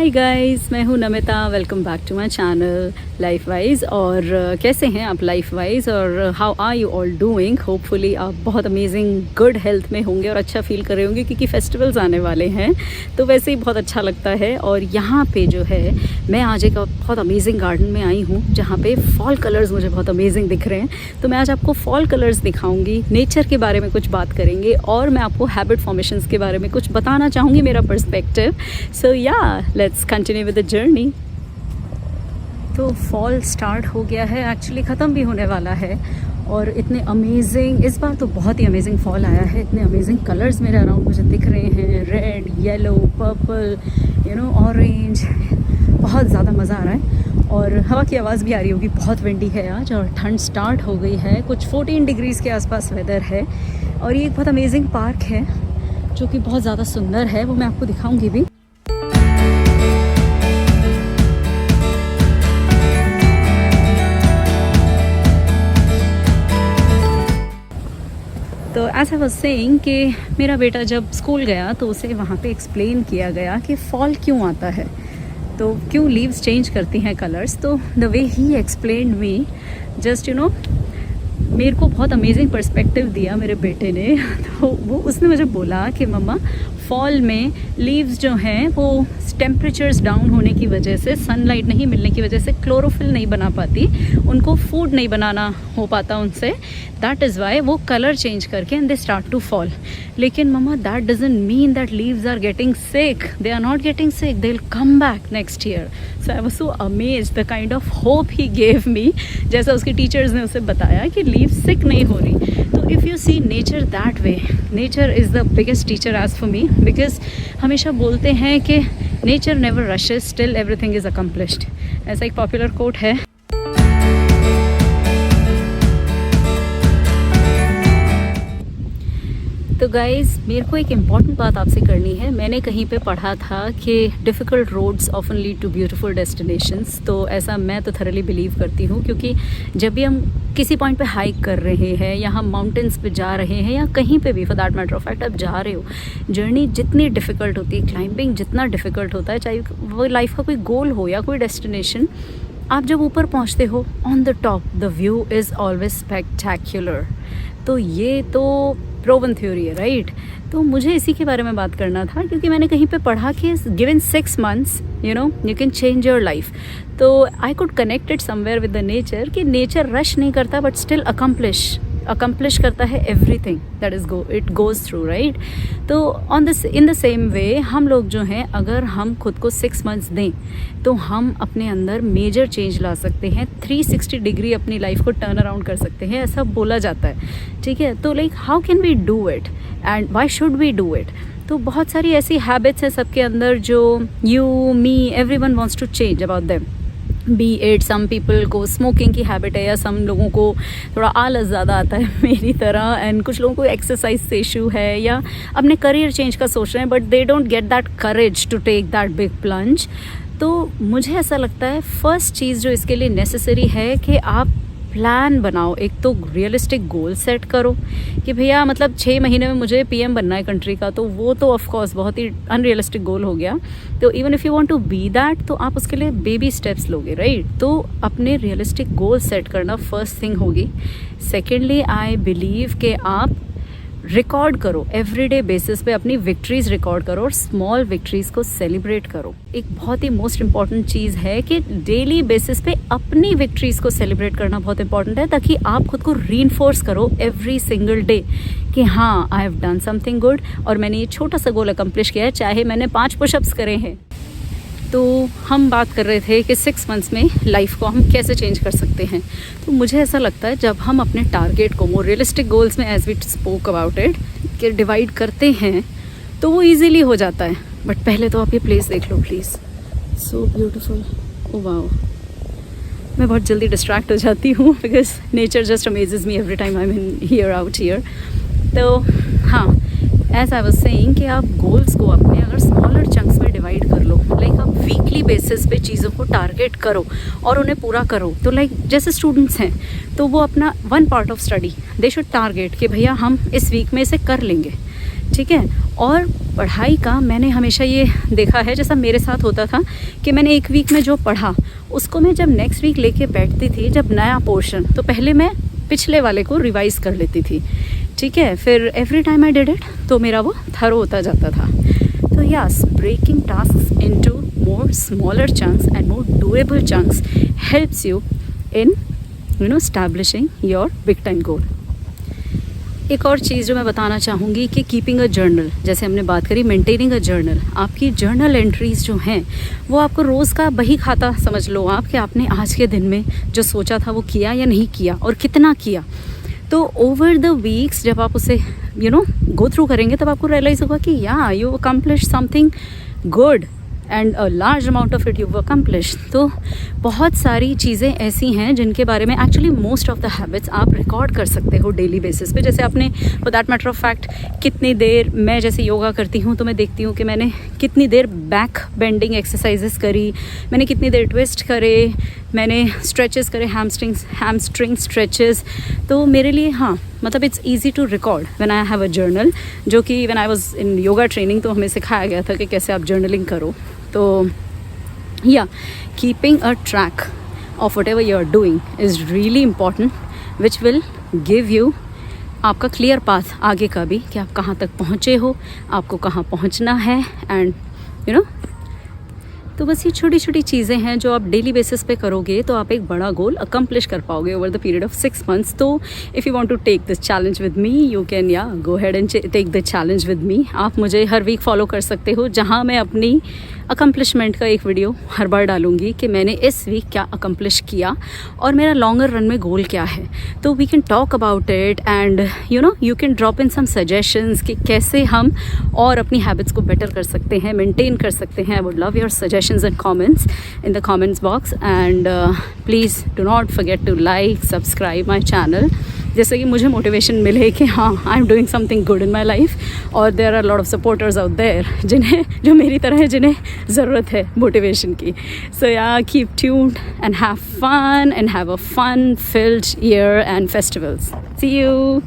हाय guys, मैं हूँ Namita. Welcome back to my channel life wise. और कैसे हैं आप लाइफ वाइज, और how are you all doing. Hopefully आप बहुत अमेजिंग गुड हेल्थ में होंगे और अच्छा फील कर रहे होंगे, क्योंकि फेस्टिवल्स आने वाले हैं तो वैसे ही बहुत अच्छा लगता है। और यहाँ पे जो है, मैं आज एक बहुत अमेजिंग गार्डन में आई हूँ जहाँ पे फॉल कलर्स मुझे बहुत अमेजिंग दिख रहे हैं। तो मैं आज आपको फॉल कलर्स दिखाऊंगी, नेचर के बारे में कुछ बात करेंगे और मैं आपको हैबिट फॉर्मेशंस के बारे में कुछ बताना चाहूँगी, मेरा पर्सपेक्टिव। सो या let's continue with the journey. तो फॉल स्टार्ट हो गया है, एक्चुअली ख़त्म भी होने वाला है। और इतने अमेजिंग, इस बार तो बहुत ही अमेजिंग फॉल आया है। इतने अमेजिंग कलर्स मेरे अराउंड मुझे दिख रहे हैं, रेड, येलो, पर्पल, ऑरेंज। बहुत ज़्यादा मज़ा आ रहा है और हवा की आवाज़ भी आ रही होगी। बहुत विंडी है आज और ठंड स्टार्ट हो गई है। कुछ 14 डिग्रीज़ के आसपास वेदर है। और ये एक बहुत अमेजिंग पार्क है जो कि बहुत ज़्यादा सुंदर है, वो मैं आपको दिखाऊंगी भी। तो एज आई वाज सेइंग कि मेरा बेटा जब स्कूल गया तो उसे वहाँ पे एक्सप्लेन किया गया कि फॉल क्यों आता है, तो क्यों लीव्स चेंज करती हैं कलर्स। तो the way he explained me, just मेरे को बहुत अमेजिंग पर्सपेक्टिव दिया मेरे बेटे ने। तो उसने मुझे बोला कि मम्मा, फॉल में लीव्स जो हैं वो टेम्परेचर्स डाउन होने की वजह से, सनलाइट नहीं मिलने की वजह से क्लोरोफिल नहीं बना पाती, उनको फूड नहीं बनाना हो पाता उनसे। दैट इज़ वाई वो कलर चेंज करके and they start to fall. लेकिन mamma, that doesn't mean that leaves are getting sick, they are not getting sick, they will come back next year. So I was so amazed the kind of hope he gave me. जैसा उसके teachers ने उसे बताया कि leaves सिक नहीं हो रही। तो if you see nature that way, nature is the biggest teacher as for me, because हमेशा बोलते हैं कि nature never rushes, still everything is accomplished. ऐसा एक पॉपुलर कोट है। तो गाइज़, मेरे को एक इम्पॉर्टेंट बात आपसे करनी है। मैंने कहीं पे पढ़ा था कि difficult roads often lead to beautiful destinations. तो ऐसा मैं तो थरली बिलीव करती हूँ, क्योंकि जब भी हम किसी पॉइंट पे हाइक कर रहे हैं या हम माउंटेन्स पे जा रहे हैं या कहीं पे भी for that matter of fact आप जा रहे हो, जर्नी जितनी डिफ़िकल्ट होती है, क्लाइंबिंग जितना डिफ़िकल्ट होता है, चाहे वो लाइफ का कोई गोल हो या कोई डेस्टिनेशन, आप जब ऊपर पहुँचते हो on the top, the view is always spectacular. तो ये तो प्रूवन थ्योरी है, राइट। तो मुझे इसी के बारे में बात करना था, क्योंकि मैंने कहीं पे पढ़ा कि given 6 months you can change your life. तो I could connected somewhere with the nature कि नेचर रश नहीं करता बट स्टिल अकम्प्लिश करता है everything that is it goes through, right. तो इन द सेम वे हम लोग जो हैं, अगर हम खुद को 6 months दें तो हम अपने अंदर मेजर चेंज ला सकते हैं। 360 डिग्री अपनी लाइफ को टर्न अराउंड कर सकते हैं, ऐसा बोला जाता है, ठीक है। तो like how can we do it and why should we do it. तो बहुत सारी ऐसी हैबिट्स हैं सबके अंदर जो you, me, everyone wants to change about them. Be it some people को स्मोकिंग की हैबिट है, या सम लोगों को थोड़ा आलस ज़्यादा आता है मेरी तरह, एंड कुछ लोगों को एक्सरसाइज से इशू है, या अपने करियर चेंज का सोच रहे हैं but they don't get that courage to take that big plunge. तो मुझे ऐसा लगता है फर्स्ट चीज़ जो इसके लिए नेसेसरी है कि आप प्लान बनाओ। एक तो रियलिस्टिक गोल सेट करो कि भैया मतलब 6 महीने में मुझे पीएम बनना है कंट्री का, तो वो तो ऑफ कोर्स बहुत ही अनरियलिस्टिक गोल हो गया। तो even if you want to be that, तो आप उसके लिए बेबी स्टेप्स लोगे, राइट। तो अपने रियलिस्टिक गोल सेट करना फर्स्ट थिंग होगी। सेकेंडली, आई बिलीव कि आप रिकॉर्ड करो, एवरीडे बेसिस पे अपनी विक्ट्रीज रिकॉर्ड करो और स्मॉल विक्ट्रीज को सेलिब्रेट करो। एक बहुत ही मोस्ट इम्पॉर्टेंट चीज़ है कि डेली बेसिस पे अपनी विक्ट्रीज को सेलिब्रेट करना बहुत इंपॉर्टेंट है, ताकि आप खुद को रीइंफोर्स करो एवरी सिंगल डे कि हाँ, I have done something good और मैंने ये छोटा सा गोल अकम्प्लिश किया है, चाहे मैंने 5 पुशअप्स करे हैं। तो हम बात कर रहे थे कि 6 months में लाइफ को हम कैसे चेंज कर सकते हैं। तो मुझे ऐसा लगता है जब हम अपने टारगेट को मोर रियलिस्टिक गोल्स में, as we spoke about it, कि डिवाइड करते हैं तो वो इजीली हो जाता है। बट पहले तो आप ये प्लेस देख लो please, so beautiful. Oh wow, मैं बहुत जल्दी डिस्ट्रैक्ट हो जाती हूँ because nature just amazes me every time I am in here out here. तो हाँ, एज आई वाज सेइंग कि आप गोल्स को अपने अगर स्मॉलर चंक्स में डिवाइड कर लो, लाइक आप वीकली बेसिस पे चीज़ों को टारगेट करो और उन्हें पूरा करो। तो लाइक जैसे स्टूडेंट्स हैं तो वो अपना 1 part of study they should target कि भैया हम इस वीक में इसे कर लेंगे, ठीक है। और पढ़ाई का मैंने हमेशा ये देखा है, जैसा मेरे साथ होता था कि मैंने एक वीक में जो पढ़ा उसको मैं जब नेक्स्ट वीक लेके बैठती थी, जब नया पोर्शन, तो पहले मैं पिछले वाले को रिवाइज़ कर लेती थी, ठीक है। फिर every time I did it तो मेरा वो थरो होता जाता था। तो yes, breaking task into more smaller chunks and more doable chunks helps you in establishing your big time goal. एक और चीज़ जो मैं बताना चाहूँगी कि कीपिंग अ जर्नल, जैसे हमने बात करी मेंटेनिंग अ जर्नल, आपकी जर्नल एंट्रीज़ जो हैं वो आपको रोज़ का बही खाता समझ लो आप, कि आपने आज के दिन में जो सोचा था वो किया या नहीं किया और कितना किया। तो ओवर द वीक्स जब आप उसे गो थ्रू करेंगे तब आपको रियलाइज़ होगा कि या you accomplish something good and a large amount of it you accomplish. तो बहुत सारी चीज़ें ऐसी हैं जिनके बारे में actually most of the habits आप रिकॉर्ड कर सकते हो डेली बेसिस पे। जैसे आपने for that matter of fact कितनी देर, मैं जैसे योगा करती हूँ तो मैं देखती हूँ कि मैंने कितनी देर बैक बेंडिंग एक्सरसाइजेस करी, मैंने कितनी देर ट्विस्ट करे, मैंने स्ट्रेचेस करे, हैमस्ट्रिंग स्ट्रेचेस। तो मेरे लिए हाँ, मतलब it's easy to record when I have a journal, जो कि when I was in yoga training तो हमें सिखाया गया था कि कैसे आप जर्नलिंग करो। तो या keeping a track of whatever you are doing is really important, which will give you आपका क्लियर पाथ आगे का भी, कि आप कहाँ तक पहुँचे हो, आपको कहाँ पहुँचना है, एंड तो बस ये छोटी छोटी चीज़ें हैं जो आप डेली बेसिस पे करोगे तो आप एक बड़ा गोल अकम्प्लिश कर पाओगे over the period of 6 months। तो if you want to take this challenge with me, you can go ahead and take the challenge with me. आप मुझे हर वीक फॉलो कर सकते हो, जहाँ मैं अपनी अकम्प्लिशमेंट का एक वीडियो हर बार डालूंगी कि मैंने इस वीक क्या अकम्प्लिश किया और मेरा लॉन्गर रन में गोल क्या है। तो we can talk about it and you can drop in some suggestions कि कैसे हम और अपनी हैबिट्स को बेटर कर सकते हैं, मेंटेन कर सकते हैं। I would love your suggestions and comments in the comments box, and please do not forget to like, subscribe my channel, जैसे कि मुझे मोटिवेशन मिले कि हाँ, I am doing something good in my life, और there are lot of supporters out there जो मेरी तरह है, जिन्हें ज़रूरत है मोटिवेशन की। So yeah, keep tuned and have fun and have a fun filled year and festivals. See you.